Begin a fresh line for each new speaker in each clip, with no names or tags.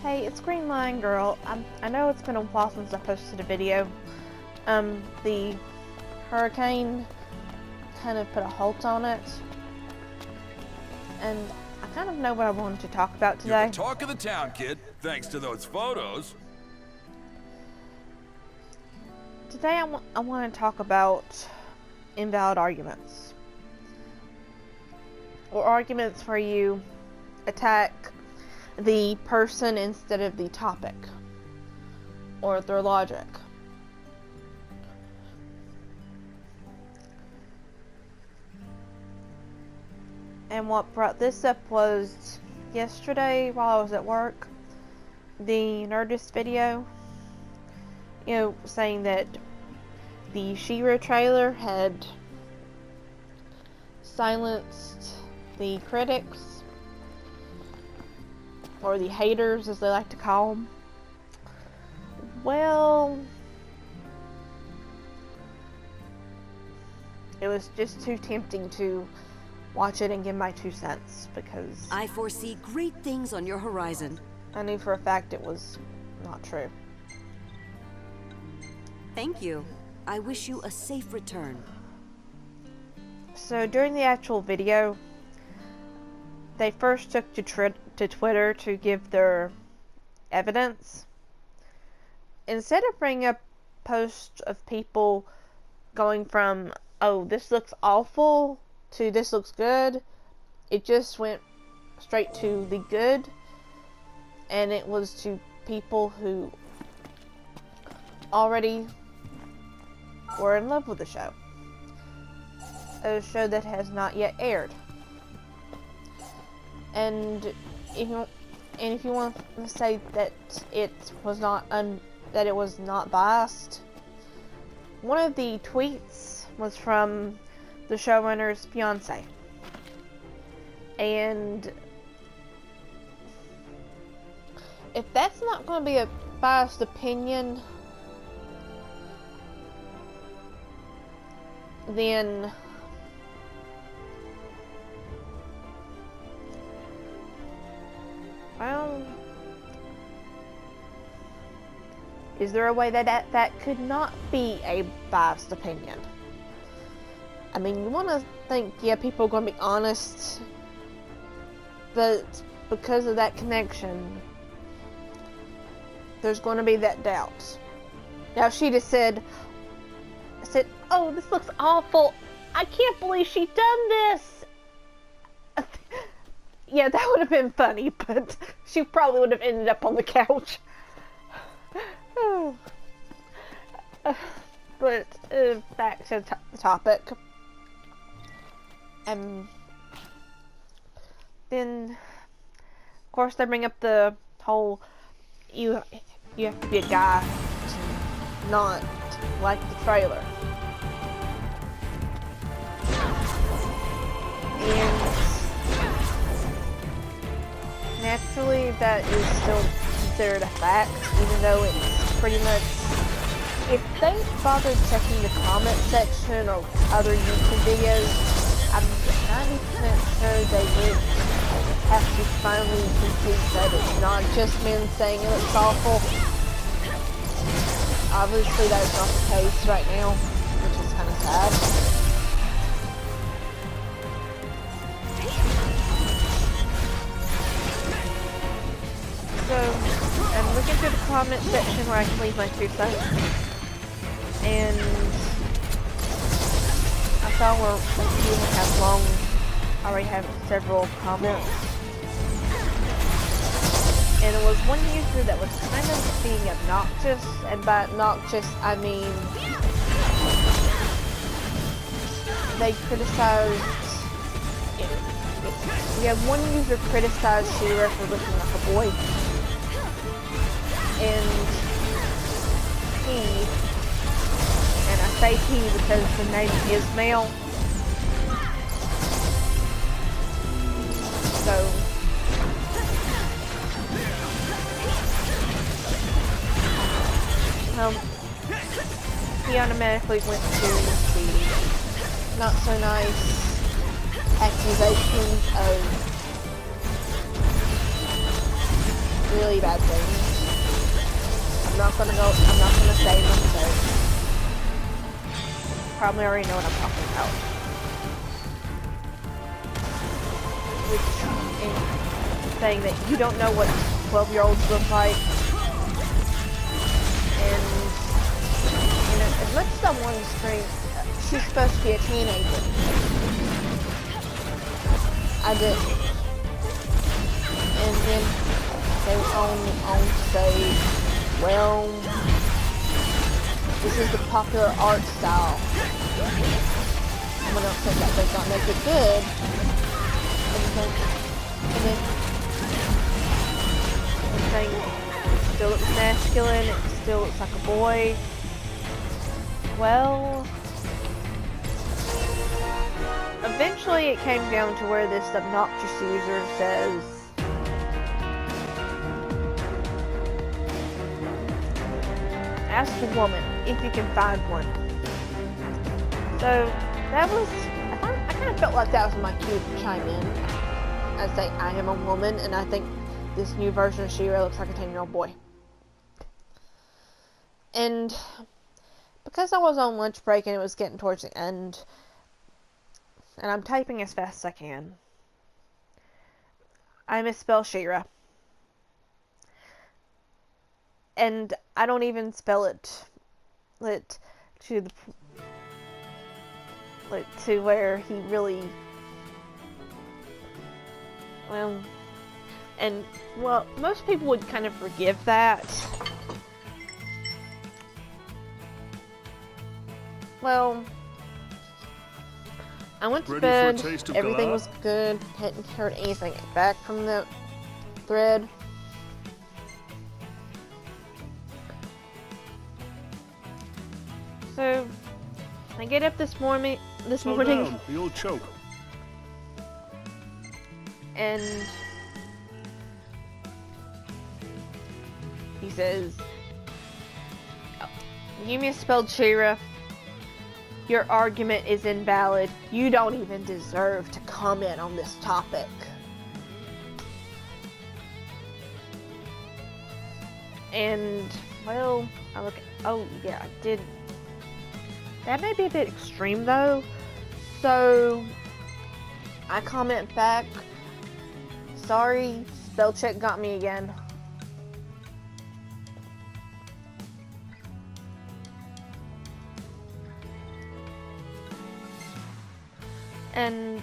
Hey, it's Green Lion Girl. I know it's been a while since I posted a video. The hurricane kind of put a halt on it. And I kind of know what I wanted to talk about today.
You're the talk of the town, kid, thanks to those photos.
Today I want to talk about invalid arguments. Or arguments where you attack the person instead of the topic or their logic. And what brought this up was yesterday while I was at work, the Nerdist video, saying that the She-Ra trailer had silenced the critics, or the haters as they like to call them. Well, it was just too tempting to watch it and give my 2 cents, because
I foresee great things on your horizon.
I knew for a fact it was not true.
Thank you. I wish you a safe return.
So during the actual video, they first took to Twitter to give their evidence. Instead of bringing up posts of people going from, oh, this looks awful, to this looks good, it just went straight to the good, and it was to people who already were in love with the show. A show that has not yet aired. And if you want to say that it was not biased, one of the tweets was from the showrunner's fiance, and if that's not going to be a biased opinion, then well, is there a way that could not be a biased opinion? I mean, you want to think, yeah, people are going to be honest, but because of that connection, there's going to be that doubt. Now, if she just said, oh, this looks awful, I can't believe she done this. Yeah, that would have been funny, but she probably would have ended up on the couch. But back to the topic. Then, of course, they bring up the whole you have to be a guy to not like the trailer. And naturally, that is still considered a fact, even though it's pretty much, if they bothered checking the comment section or other YouTube videos, I'm 90% sure they would have to finally concede that it's not just men saying it looks awful. Obviously that's not the case right now, which is kind of sad. So, I'm looking through the comment section where I can leave my 2 cents, and I saw where you have already have several comments, and there was one user that was kind of being obnoxious, and by obnoxious I mean they criticized. We had one user criticize She-Ra for looking like a boy, and I say he because the name is male, so he automatically went to the not so nice accusations of really bad things. I'm not gonna say them, so probably already know what I'm talking about. Which is saying that you don't know what 12-year-olds look like. And, you know, as much as I want to scream, she's supposed to be a teenager. I didn't. And then they were on stage, well, this is the popular art style. I'm gonna say that does not make it good. And then saying it still looks masculine, it still looks like a boy. Well, eventually it came down to where this obnoxious user says, ask a woman if you can find one. So that was, I kind of felt like that was my cue to chime in. I'd say I am a woman, and I think this new version of She-Ra looks like a 10-year-old boy. And because I was on lunch break and it was getting towards the end, and I'm typing as fast as I can, I misspell She-Ra. And I don't even spell it to the to where he really, well, and well, most people would kind of forgive that. Well, I went to bed, everything was good, hadn't heard anything back from the thread. So, I get up this morning,
you'll choke.
And he says, you misspelled She-Ra. Your argument is invalid. You don't even deserve to comment on this topic. And, well, I look at, oh yeah, I did. That may be a bit extreme though. So, I comment back, sorry, spell check got me again. And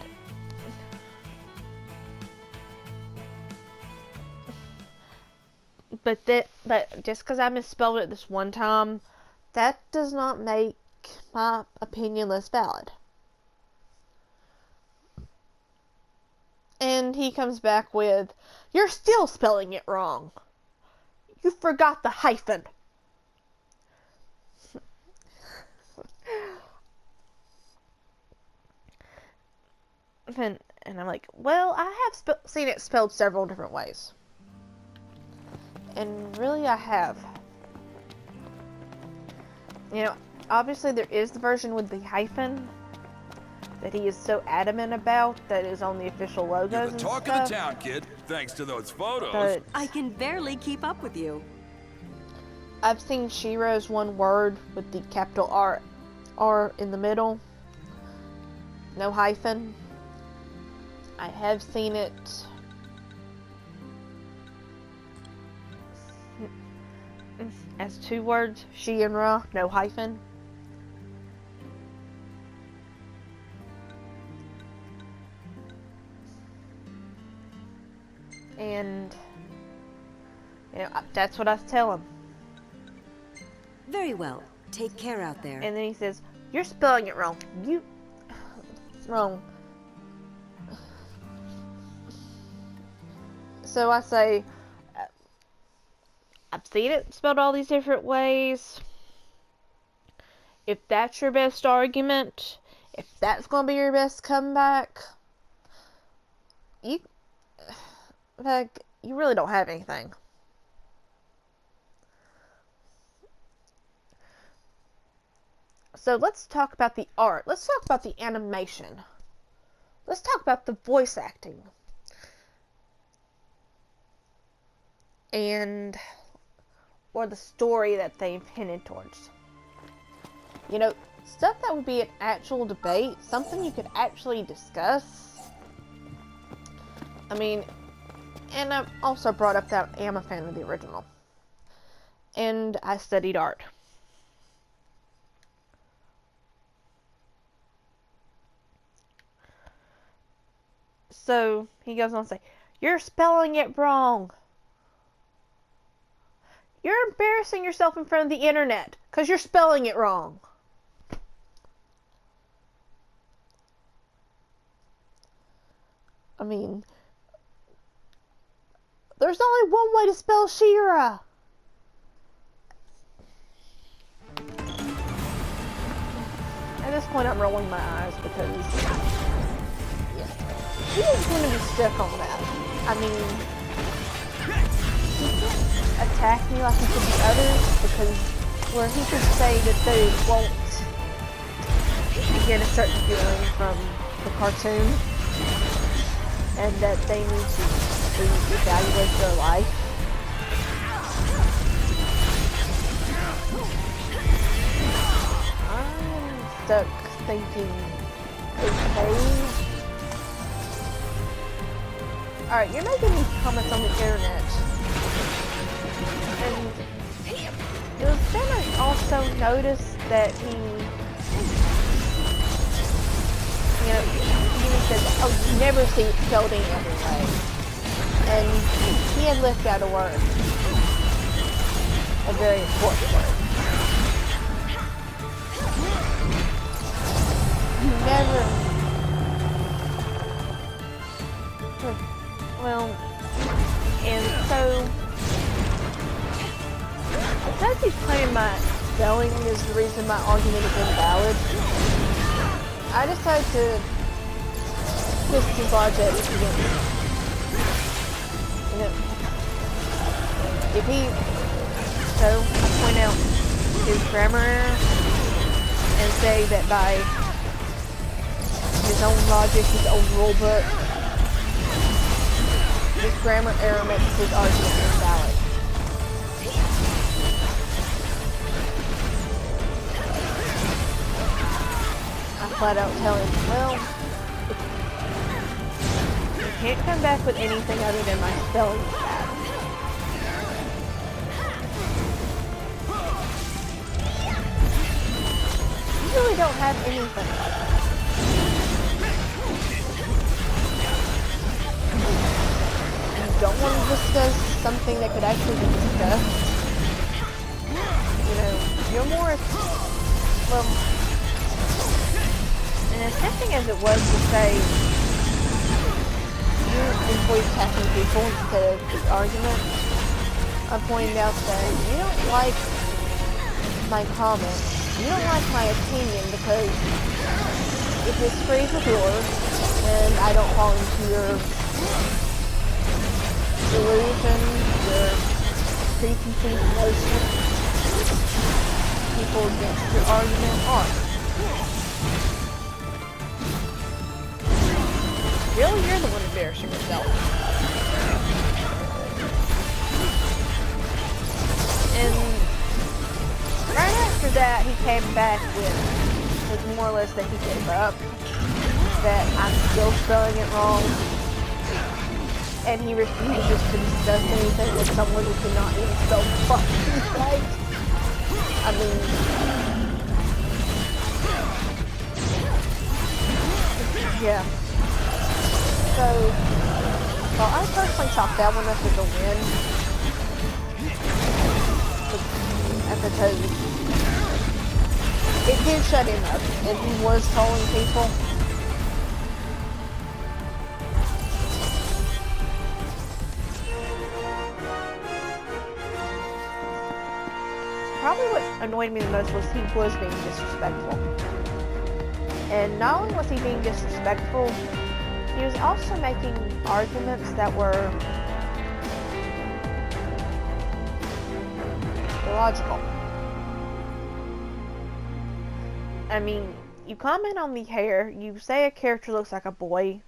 but just because I misspelled it this one time, that does not make my opinion less valid. And he comes back with, you're still spelling it wrong. You forgot the hyphen. And I'm like, well, I have seen it spelled several different ways. And really, I have. You know, obviously there is the version with the hyphen that he is so adamant about that is on the official logos
You're
and
the talk
stuff.
of the town, kid, thanks to those photos.
But
I can barely keep up with you.
I've seen She-Ra's one word with the capital R in the middle. No hyphen. I have seen it as two words, she and Ra, no hyphen. And, you know, that's what I tell him.
Very well. Take care out there.
And then he says, you're spelling it wrong. It's wrong. So I say, I've seen it spelled all these different ways. If that's your best argument, if that's going to be your best comeback, you really don't have anything. So let's talk about the art. Let's talk about the animation. Let's talk about the voice acting. and or the story that they've hinted towards. You know, stuff that would be an actual debate, something you could actually discuss. I mean, and I've also brought up that I am a fan of the original. And I studied art. So, he goes on to say, "You're spelling it wrong. You're embarrassing yourself in front of the internet because you're spelling it wrong." I mean, there's only one way to spell She-Ra. At this point, I'm rolling my eyes because, yeah, he is going to be stuck on that. I mean, he can't attack me like he could the others, because where he could say that they won't get a certain feeling from the cartoon, and that they need to evaluate their life. I'm stuck thinking, okay. Alright, you're making these comments on the internet. And does Fennec also notice that he, you know, he said, "Oh, you never see it spelled any other way." And he had left out a word. A very important word. You never... Well, and so... because he's claiming my spelling is the reason my argument is invalid, I decided to dislodge it again. You know, if he, so I point out his grammar error and say that by his own logic, his own rule book, this grammar error makes his argument invalid. I flat out tell him, well, you can't come back with anything other than my spelling is bad. You really don't have anything. You don't want to discuss something that could actually be discussed. You know, you're more, well, and as tempting as it was to say, you enjoy attacking people instead of the argument, I pointed out that you don't like my comment, you don't like my opinion, because it disagrees with yours, and I don't fall into your delusion, your preconceived notions. People against your argument are. Really, you're the one embarrassing yourself. And right after that, he came back with, it's more or less that he gave up, that I'm still spelling it wrong, and he refuses to discuss anything with someone who cannot even spell fucking right. I mean, yeah. So, well, I personally chalk that one up as a win. Because it did shut him up, and he was trolling people. Probably what annoyed me the most was he was being disrespectful. And not only was he being disrespectful, he was also making arguments that were illogical. I mean, you comment on the hair, you say a character looks like a boy,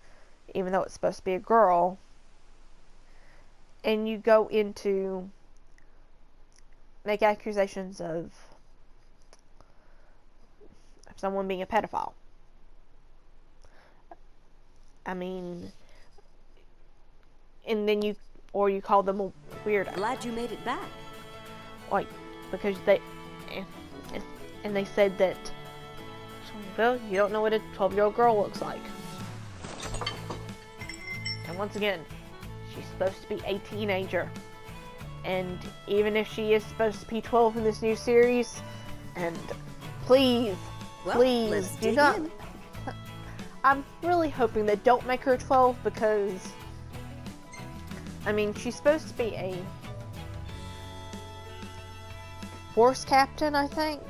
even though it's supposed to be a girl, and you go into make accusations of someone being a pedophile. I mean, and then you call them a weirdo.
Glad you made it back.
Like, because they and they said that, well, you don't know what a 12-year-old girl looks like. And once again, she's supposed to be a teenager. And even if she is supposed to be 12 in this new series, and please do not. I'm really hoping they don't make her 12, because, I mean, she's supposed to be a force captain, I think.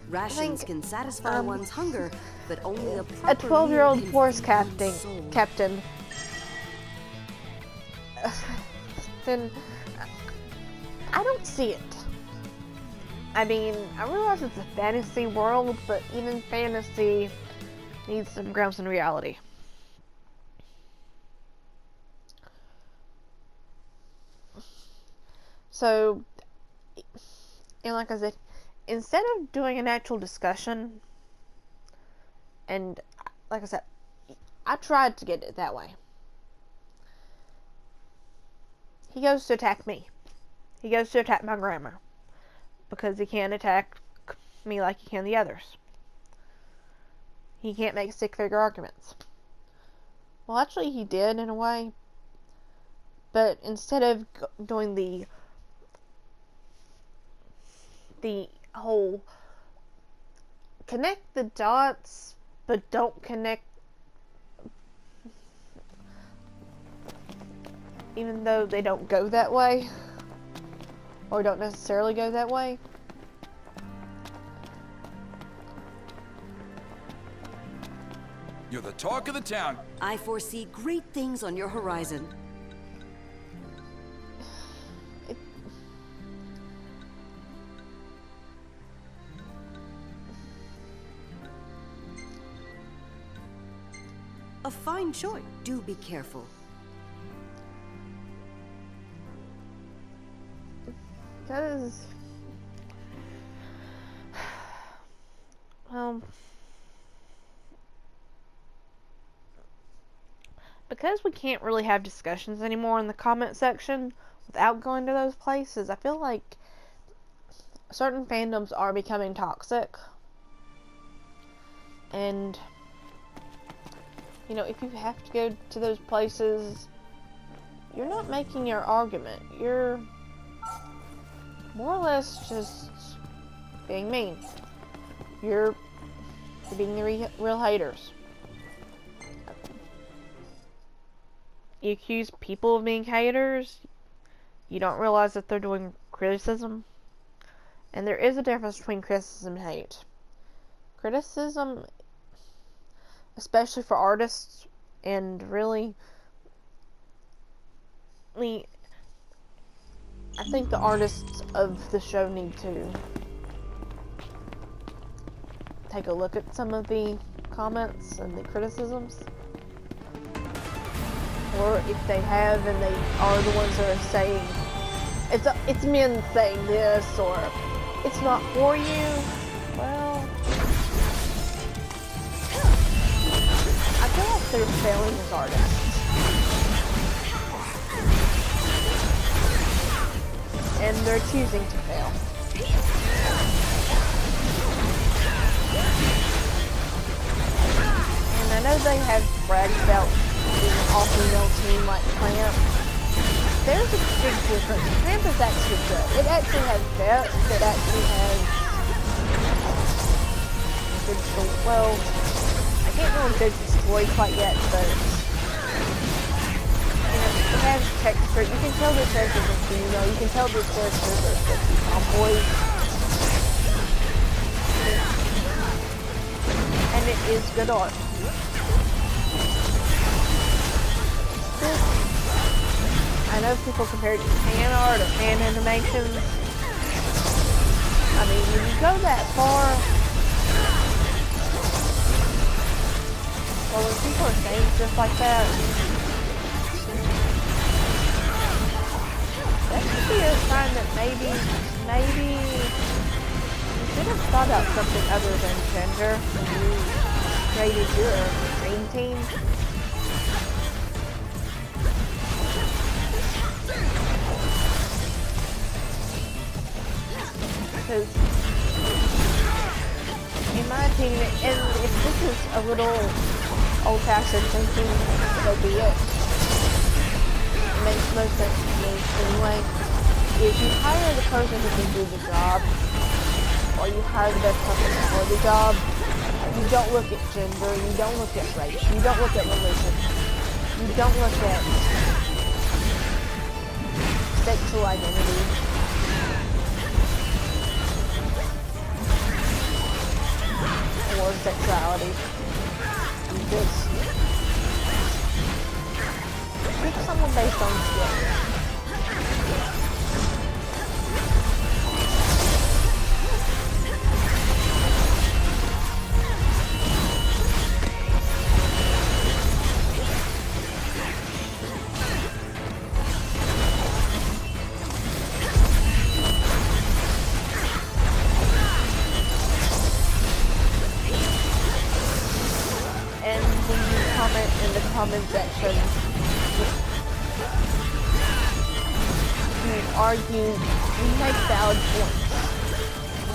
Rations can satisfy one's hunger, but only
a 12-year-old force captain. Then I don't see it. I mean, I realize it's a fantasy world, but even fantasy needs some grounds in reality. So, and like I said, instead of doing an actual discussion, and like I said, I tried to get it that way. He goes to attack me. He goes to attack my grandma, because he can't attack me like he can the others. He can't make stick-figure arguments. Well, actually, he did in a way, but instead of doing the whole connect the dots, but don't connect, even though they don't go that way, or don't necessarily go that way.
You're the talk of the town.
I foresee great things on your horizon. A fine choice. Do be careful.
Because, because we can't really have discussions anymore in the comment section without going to those places, I feel like certain fandoms are becoming toxic. And, you know, if you have to go to those places, you're not making your argument. You're more or less just being mean. You're being the real haters. You accuse people of being haters, you don't realize that they're doing criticism. And there is a difference between criticism and hate. Criticism, especially for artists, and really, I think the artists of the show need to take a look at some of the comments and the criticisms. Or if they have and they are the ones that are saying, it's men saying this, or it's not for you. Well, I feel like they're failing as artists. And they're choosing to fail. And I know they have bragged about being an all-female team like Clamp. There's a big difference. Clamp is actually good. It actually has depth. It actually has good story. Well, I can't really judge the story quite yet, but it has texture. You can tell the characters are female. You can tell the characters are sexy tomboys. And it is good art. I know people compare it to fan art or fan animations. I mean, when you go that far, well, when people are saying stuff like that, that maybe you should have thought out something other than gender when you created your dream team. Because, in my opinion, and if this is a little old-fashioned thinking, so be it. It makes most sense to me anyway. If you hire the person who can do the job, or you hire the best person for the job, you don't look at gender, you don't look at race, you don't look at religion, you don't look at sexual identity. Or sexuality. You just pick someone based on skill. In the comment section, you argue, you make valid points. You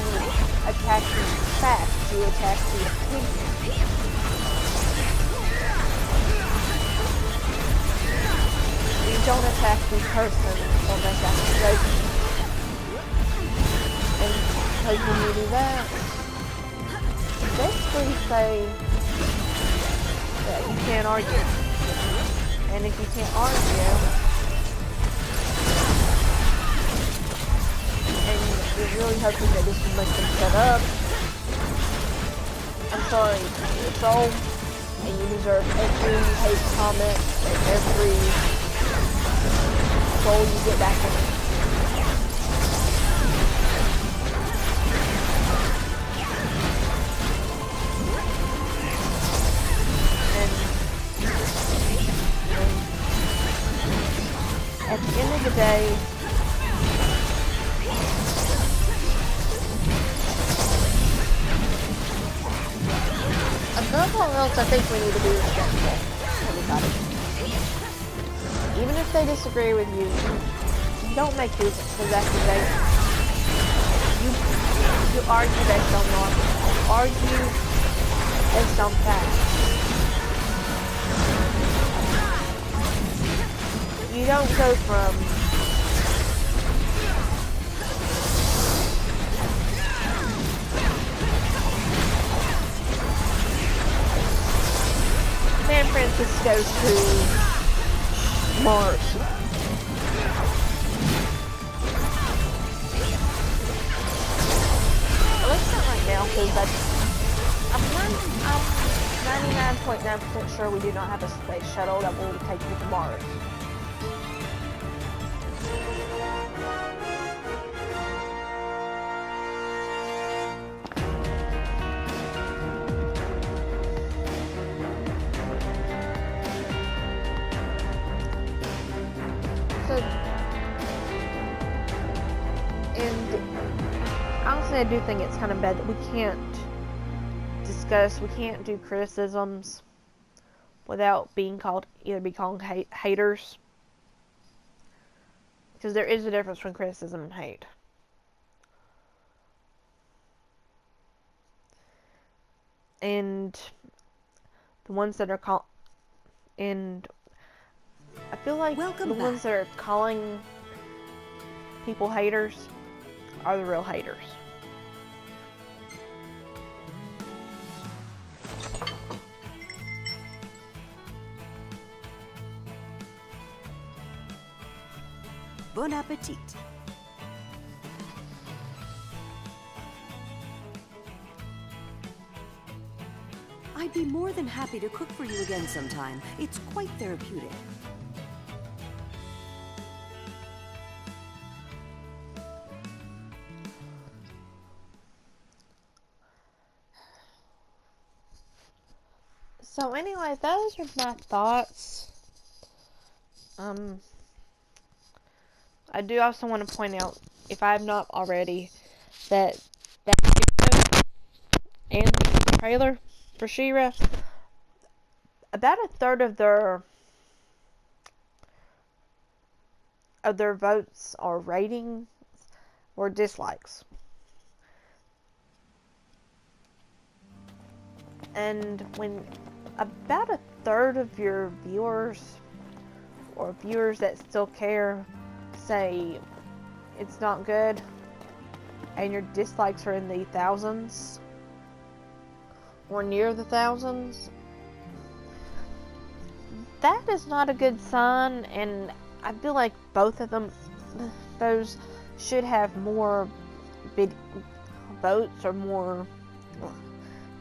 attack the facts, you attack the opinion. You don't attack the person or make accusations. And because when you do that, you basically say that you can't argue. And if you can't argue, and you're really hoping that this will make them shut up, I'm sorry, you're a troll, and you deserve every hate comment and every troll you get back in. At the end of the day, above all else, I think we need to be respectful of everybody. Even if they disagree with you, you don't make those accusations. You argue based on logic. You argue based on facts. You don't go from San Francisco to Mars. Let's not right now, because I'm 99.9% sure we do not have a space shuttle that will take you to Mars. And honestly, I do think it's kind of bad that we can't do criticisms without being called haters. Because there is a difference between criticism and hate. And the ones that are and I feel like the ones that are calling people haters are the real haters.
Bon appetit. I'd be more than happy to cook for you again sometime. It's quite therapeutic.
So anyway, those are my thoughts. I do also want to point out if I'm not already, that video and the trailer for She-Ra, about a third of their votes or ratings were dislikes. And when about a third of your viewers, or viewers that still care, say it's not good, and your dislikes are in the thousands, or near the thousands, that is not a good sign, and I feel like both of them, those should have more votes or more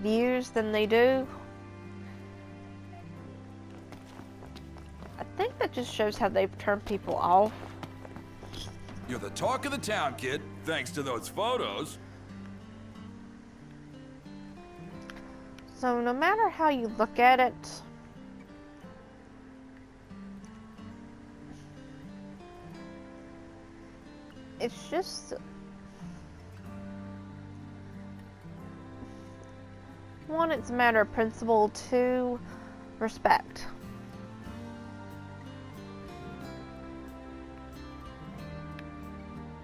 views than they do. I think that just shows how they've turned people off.
You're the talk of the town, kid, thanks to those photos.
So no matter how you look at it, it's just one, it's a matter of principle. Two, respect.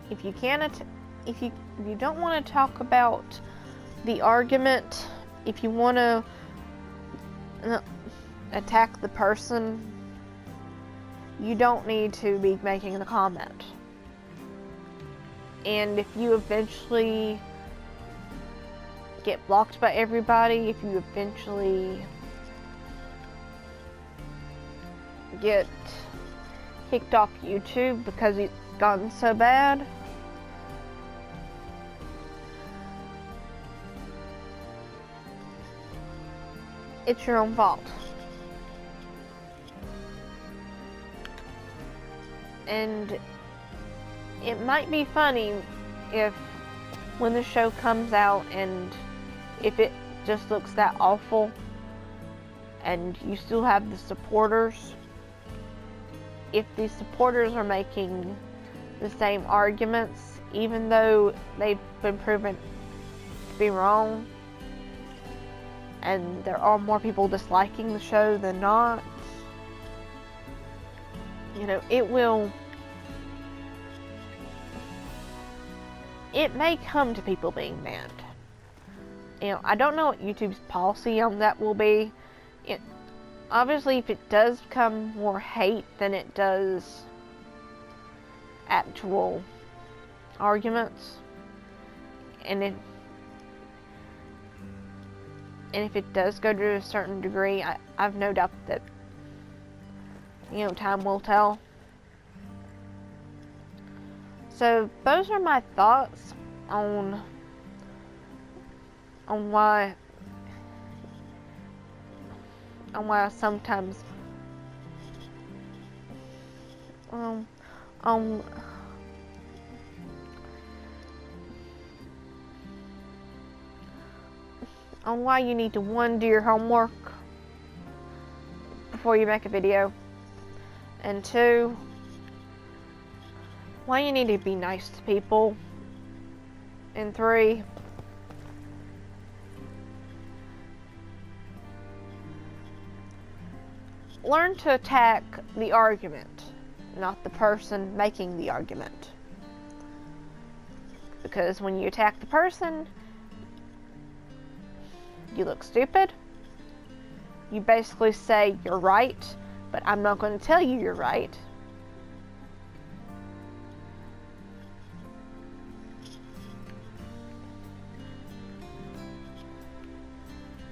If you can't, if you don't want to talk about the argument, if you want to attack the person, you don't need to be making the comment. And if you eventually get blocked by everybody, if you eventually get kicked off YouTube because it's gotten so bad, it's your own fault. And it might be funny if when the show comes out and if it just looks that awful and you still have the supporters, if the supporters are making the same arguments even though they've been proven to be wrong, and there are more people disliking the show than not, you know, it may come to people being mad. You know, I don't know what YouTube's policy on that will be. Obviously, if it does come more hate than it does actual arguments, and if it does go to a certain degree, I've no doubt that, you know, time will tell. So those are my thoughts on why sometimes on why you need to, one, do your homework before you make a video, and two, why you need to be nice to people, and three, learn to attack the argument, not the person making the argument. Because when you attack the person, you look stupid. You basically say you're right, but I'm not going to tell you you're right.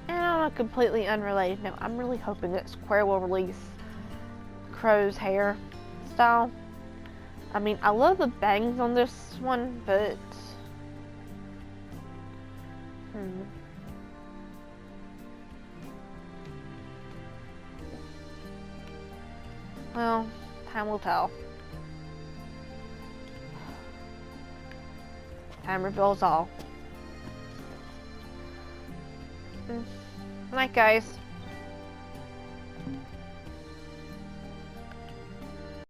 And on a completely unrelated note, I'm really hoping that Square will release Crow's hair style. I mean, I love the bangs on this one, but well, time will tell. Time reveals all. Night, guys.